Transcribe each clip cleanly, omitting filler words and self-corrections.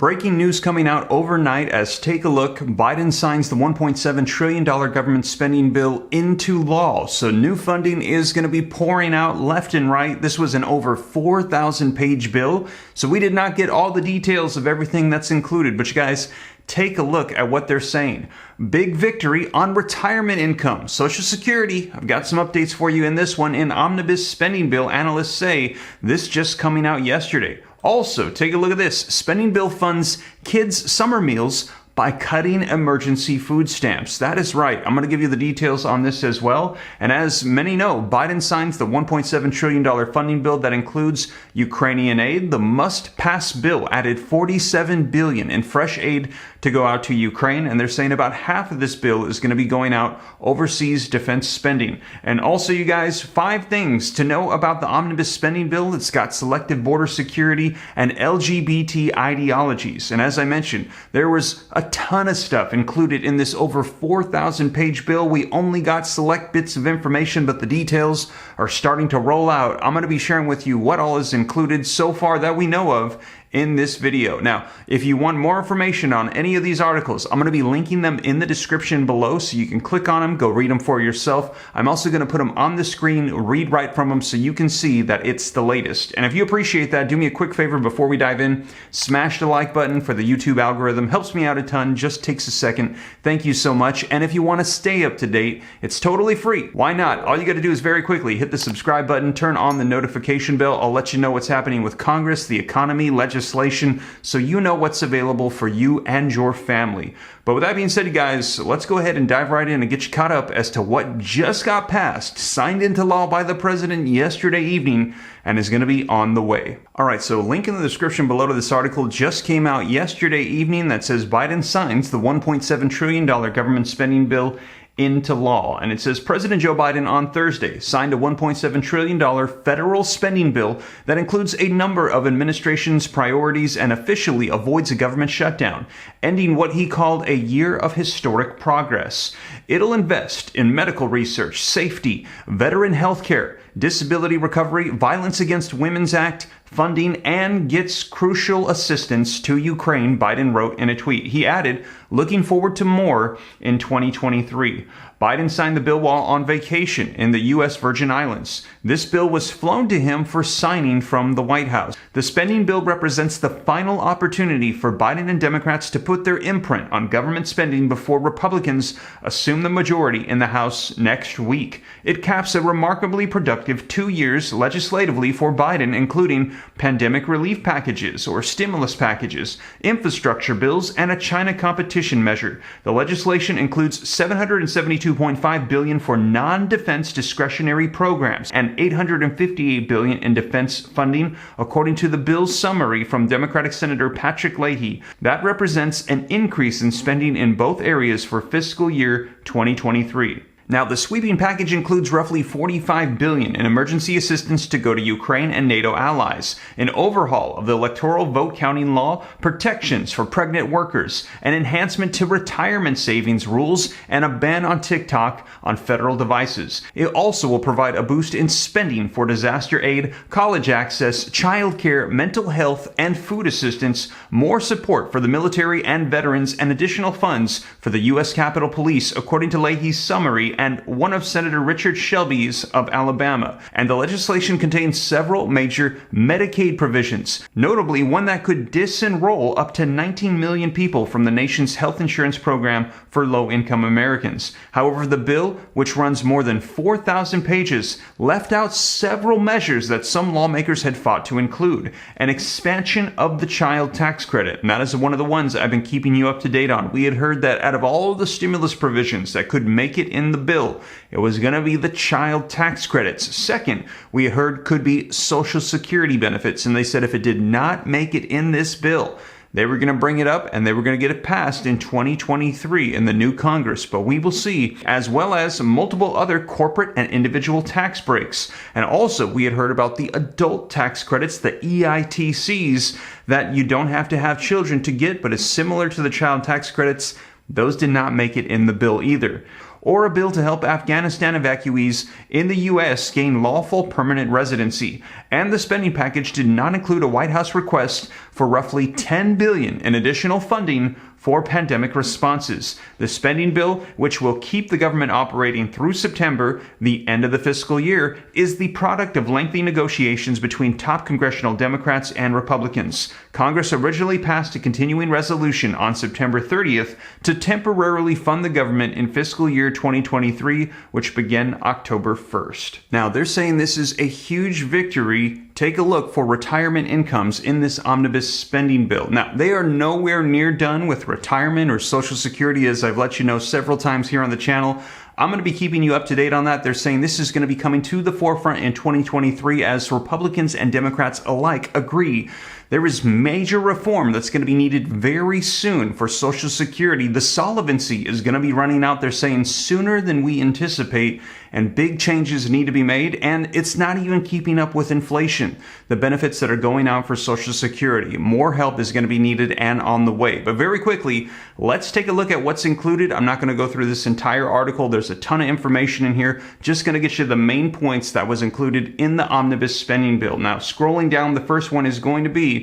Breaking news coming out overnight as take a look, Biden signs the $1.7 trillion government spending bill into law. So new funding is going to be pouring out left and right. This was an over 4,000 page bill. So we did not get all the details of everything that's included, but you guys, take a look at what they're saying. Big victory on retirement income. Social Security, I've got some updates for you in this one. In omnibus spending bill, analysts say this just coming out yesterday. Also, take a look at this. Spending bill funds kids' summer meals by cutting emergency food stamps. That is right. I'm going to give you the details on this as well. And as many know, Biden signs the $1.7 trillion funding bill that includes Ukrainian aid. The must-pass bill added $47 billion in fresh aid to go out to Ukraine, and they're saying about half of this bill is going to be going out overseas defense spending. And also, you guys, 5 things to know about the omnibus spending bill. It's got selective border security and LGBT ideologies. And as I mentioned, there was a ton of stuff included in this over 4,000 page bill. We only got select bits of information, but the details are starting to roll out. I'm going to be sharing with you what all is included so far that we know of in this video. Now, if you want more information on any of these articles, I'm going to be linking them in the description below so you can click on them, go read them for yourself. I'm also going to put them on the screen, read right from them so you can see that it's the latest. And if you appreciate that, do me a quick favor before we dive in. Smash the like button for the YouTube algorithm. Helps me out a ton, just takes a second. Thank you so much. And if you want to stay up to date, it's totally free. Why not? All you got to do is very quickly hit the subscribe button, turn on the notification bell. I'll let you know what's happening with Congress, the economy, legislation, so you know what's available for you and your family. But with that being said, you guys, let's go ahead and dive right in and get you caught up as to what just got passed, signed into law by the president yesterday evening, and is going to be on the way. All right, so link in the description below to this article just came out yesterday evening that says Biden signs the $1.7 trillion government spending bill into law. And it says President Joe Biden on Thursday signed a $1.7 trillion federal spending bill that includes a number of administration's priorities and officially avoids a government shutdown, ending what he called a year of historic progress. It'll invest in medical research, safety, veteran health care, disability recovery, Violence Against Women's Act, funding, and gets crucial assistance to Ukraine, Biden wrote in a tweet. He added, looking forward to more in 2023. Biden signed the bill while on vacation in the U.S. Virgin Islands. This bill was flown to him for signing from the White House. The spending bill represents the final opportunity for Biden and Democrats to put their imprint on government spending before Republicans assume the majority in the House next week. It caps a remarkably productive 2 years legislatively for Biden, including pandemic relief packages or stimulus packages, infrastructure bills, and a China competition measure. The legislation includes $772.5 billion for non-defense discretionary programs and $858 billion in defense funding, according to the bill's summary from Democratic Senator Patrick Leahy. That represents an increase in spending in both areas for fiscal year 2023. Now, the sweeping package includes roughly $45 billion in emergency assistance to go to Ukraine and NATO allies, an overhaul of the electoral vote counting law, protections for pregnant workers, an enhancement to retirement savings rules, and a ban on TikTok on federal devices. It also will provide a boost in spending for disaster aid, college access, childcare, mental health, and food assistance, more support for the military and veterans, and additional funds for the U.S. Capitol Police, according to Leahy's summary and one of Senator Richard Shelby's of Alabama. And the legislation contains several major Medicaid provisions, notably one that could disenroll up to 19 million people from the nation's health insurance program for low-income Americans. However, the bill, which runs more than 4,000 pages, left out several measures that some lawmakers had fought to include. An expansion of the child tax credit, and that is one of the ones I've been keeping you up to date on. We had heard that out of all of the stimulus provisions that could make it in the bill, it was going to be the child tax credits. Second, we heard could be Social Security benefits, and they said if it did not make it in this bill, they were going to bring it up and they were going to get it passed in 2023 in the new Congress, but we will see, as well as multiple other corporate and individual tax breaks. And also, we had heard about the adult tax credits, the EITCs, that you don't have to have children to get, but is similar to the child tax credits. Those did not make it in the bill either. or a bill to help Afghanistan evacuees in the U.S. gain lawful permanent residency. And the spending package did not include a White House request for roughly $10 billion in additional funding for pandemic responses. The spending bill, which will keep the government operating through September, the end of the fiscal year, is the product of lengthy negotiations between top congressional Democrats and Republicans. Congress originally passed a continuing resolution on September 30th to temporarily fund the government in fiscal year 2023, which began October 1st. Now, they're saying this is a huge victory. Take a look for retirement incomes in this omnibus spending bill. Now, they are nowhere near done with retirement or Social Security, as I've let you know several times here on the channel. I'm going to be keeping you up to date on that. They're saying this is going to be coming to the forefront in 2023 as Republicans and Democrats alike agree. There is major reform that's going to be needed very soon for Social Security. The solvency is going to be running out, they're saying, sooner than we anticipate, and big changes need to be made, and it's not even keeping up with inflation. The benefits that are going out for Social Security, more help is going to be needed and on the way. But very quickly, let's take a look at what's included. I'm not going to go through this entire article. There's a ton of information in here. Just going to get you the main points that was included in the omnibus spending bill. Now, scrolling down, the first one is going to be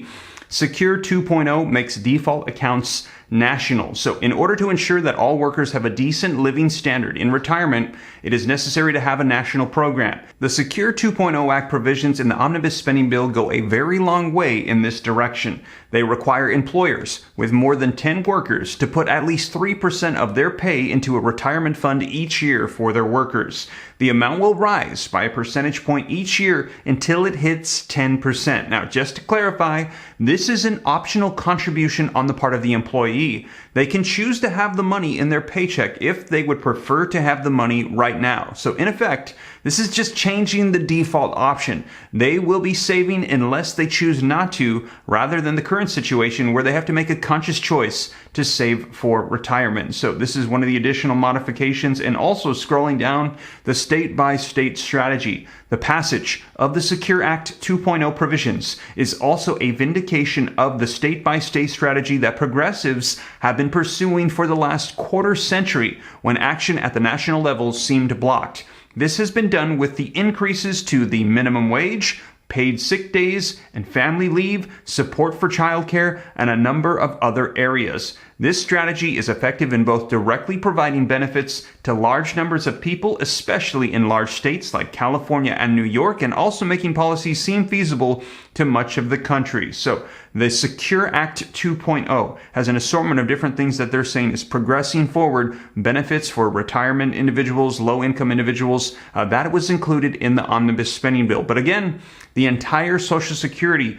Secure 2.0 makes default accounts national. So in order to ensure that all workers have a decent living standard in retirement, it is necessary to have a national program. The Secure 2.0 Act provisions in the omnibus spending bill go a very long way in this direction. They require employers with more than 10 workers to put at least 3% of their pay into a retirement fund each year for their workers. The amount will rise by a percentage point each year until it hits 10%. Now, just to clarify, this is an optional contribution on the part of the employee. They can choose to have the money in their paycheck if they would prefer to have the money right now. So in effect, this is just changing the default option. They will be saving unless they choose not to, rather than the current situation where they have to make a conscious choice to save for retirement. So this is one of the additional modifications. And also scrolling down, the state-by-state strategy. The passage of the Secure Act 2.0 provisions is also a vindication of the state-by-state strategy that progressives have been pursuing for the last quarter century when action at the national level seemed blocked. This has been done with the increases to the minimum wage, paid sick days and family leave, support for childcare, and a number of other areas. This strategy is effective in both directly providing benefits to large numbers of people, especially in large states like California and New York, and also making policies seem feasible to much of the country. So the Secure Act 2.0 has an assortment of different things that they're saying is progressing forward, benefits for retirement individuals, low-income individuals. That was included in the omnibus spending bill. But again, the entire Social Security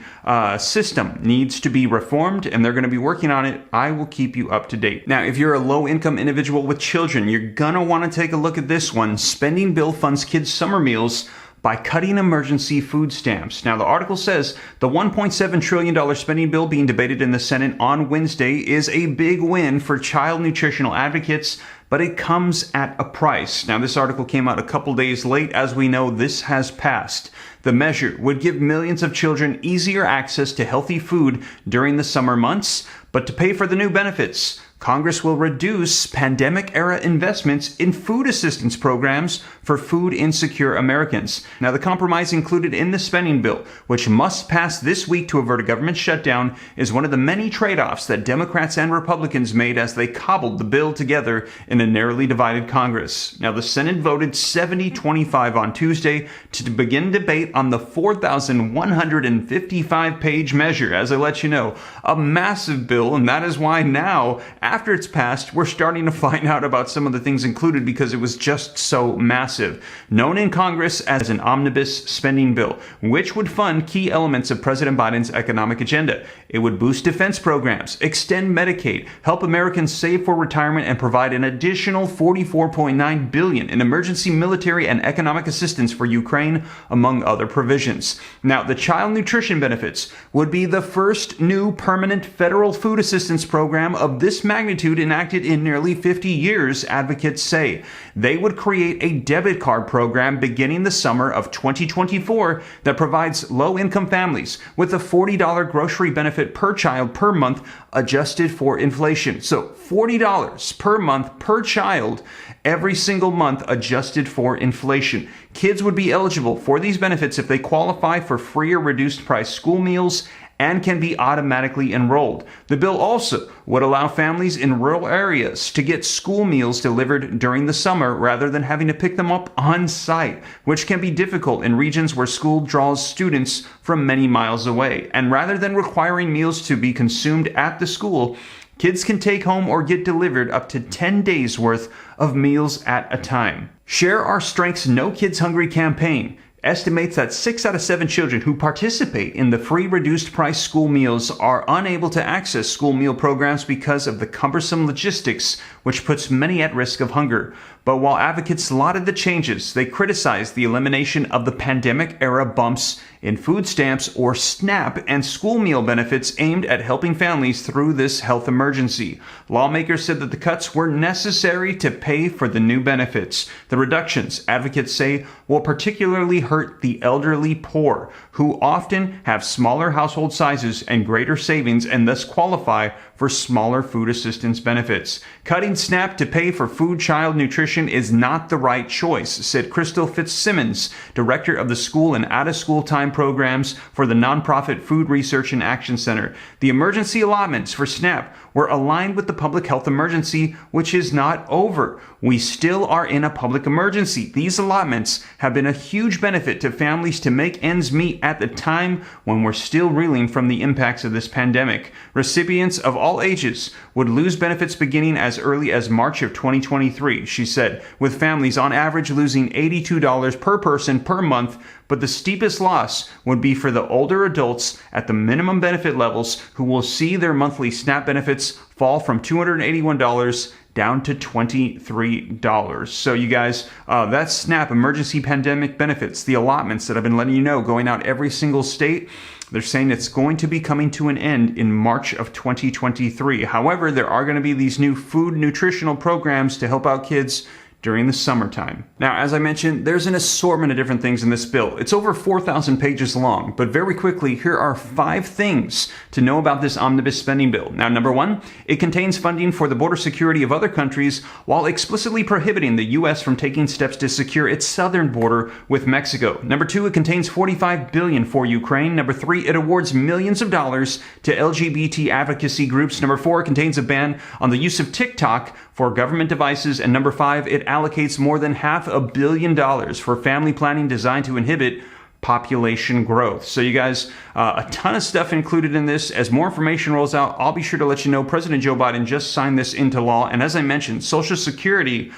system needs to be reformed, and they're going to be working on it. I will keep you up to date. Now, if you're a low-income individual with children, you're going to want to take a look at this one. Spending bill funds kids' summer meals by cutting emergency food stamps. Now, the article says the $1.7 trillion spending bill being debated in the Senate on Wednesday is a big win for child nutritional advocates, but it comes at a price. Now, this article came out a couple days late. As we know, this has passed. The measure would give millions of children easier access to healthy food during the summer months, but to pay for the new benefits, Congress will reduce pandemic-era investments in food assistance programs for food-insecure Americans. Now, the compromise included in the spending bill, which must pass this week to avert a government shutdown, is one of the many trade-offs that Democrats and Republicans made as they cobbled the bill together in a narrowly divided Congress. Now, the Senate voted 70-25 on Tuesday to begin debate on the 4,155-page measure. As I let you know, a massive bill, and that is why now, after it's passed, we're starting to find out about some of the things included because it was just so massive. Known in Congress as an omnibus spending bill, which would fund key elements of President Biden's economic agenda. It would boost defense programs, extend Medicaid, help Americans save for retirement, and provide an additional $44.9 billion in emergency military and economic assistance for Ukraine, among other provisions. Now, the child nutrition benefits would be the first new permanent federal food assistance program of this magnitude magnitude enacted in nearly 50 years, advocates say. They would create a debit card program beginning the summer of 2024 that provides low-income families with a $40 grocery benefit per child per month adjusted for inflation. So $40 per month per child every single month adjusted for inflation. Kids would be eligible for these benefits if they qualify for free or reduced price school meals and can be automatically enrolled. The bill also would allow families in rural areas to get school meals delivered during the summer rather than having to pick them up on site, which can be difficult in regions where school draws students from many miles away. And rather than requiring meals to be consumed at the school, kids can take home or get delivered up to 10 days worth of meals at a time. Share Our Strength's No Kids Hungry campaign estimates that 6 out of 7 children who participate in the free reduced price school meals are unable to access school meal programs because of the cumbersome logistics, which puts many at risk of hunger. But while advocates lauded the changes, they criticized the elimination of the pandemic-era bumps in food stamps or SNAP and school meal benefits aimed at helping families through this health emergency. Lawmakers said that the cuts were necessary to pay for the new benefits. The reductions, advocates say, will particularly hurt the elderly poor, who often have smaller household sizes and greater savings and thus qualify for smaller food assistance benefits. Cutting SNAP to pay for food child nutrition is not the right choice, said Crystal Fitzsimmons, director of the school and out-of-school time programs for the nonprofit Food Research and Action Center. The emergency allotments for SNAP were aligned with the public health emergency, which is not over. We still are in a public emergency. These allotments have been a huge benefit to families to make ends meet at the time when we're still reeling from the impacts of this pandemic. Recipients of all ages would lose benefits beginning as early as March of 2023, she said, with families on average losing $82 per person per month, but the steepest loss would be for the older adults at the minimum benefit levels who will see their monthly SNAP benefits fall from $281 down to $23. So you guys, that's SNAP, emergency pandemic benefits, the allotments that I've been letting you know, going out every single state. They're saying it's going to be coming to an end in March of 2023. However, there are going to be these new food nutritional programs to help out kids during the summertime. Now, as I mentioned, there's an assortment of different things in this bill. It's over 4,000 pages long, but very quickly, here are 5 things to know about this omnibus spending bill. Now, number 1, it contains funding for the border security of other countries while explicitly prohibiting the U.S. from taking steps to secure its southern border with Mexico. Number 2, it contains $45 billion for Ukraine. Number 3, it awards millions of dollars to LGBT advocacy groups. Number 4, it contains a ban on the use of TikTok for government devices. And number 5, it allocates more than $500 million for family planning designed to inhibit population growth. So you guys, a ton of stuff included in this. As more information rolls out, I'll be sure to let you know. President Joe Biden just signed this into law. And as I mentioned, Social Security,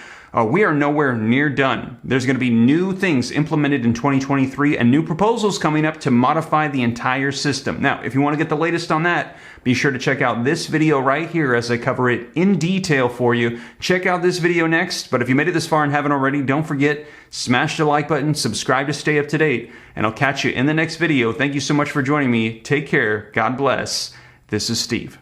we are nowhere near done. There's going to be new things implemented in 2023 and new proposals coming up to modify the entire system. Now, if you want to get the latest on that, be sure to check out this video right here as I cover it in detail for you. Check out this video next, but if you made it this far and haven't already, don't forget, smash the like button, subscribe to stay up to date, and I'll catch you in the next video. Thank you so much for joining me. Take care. God bless. This is Steve.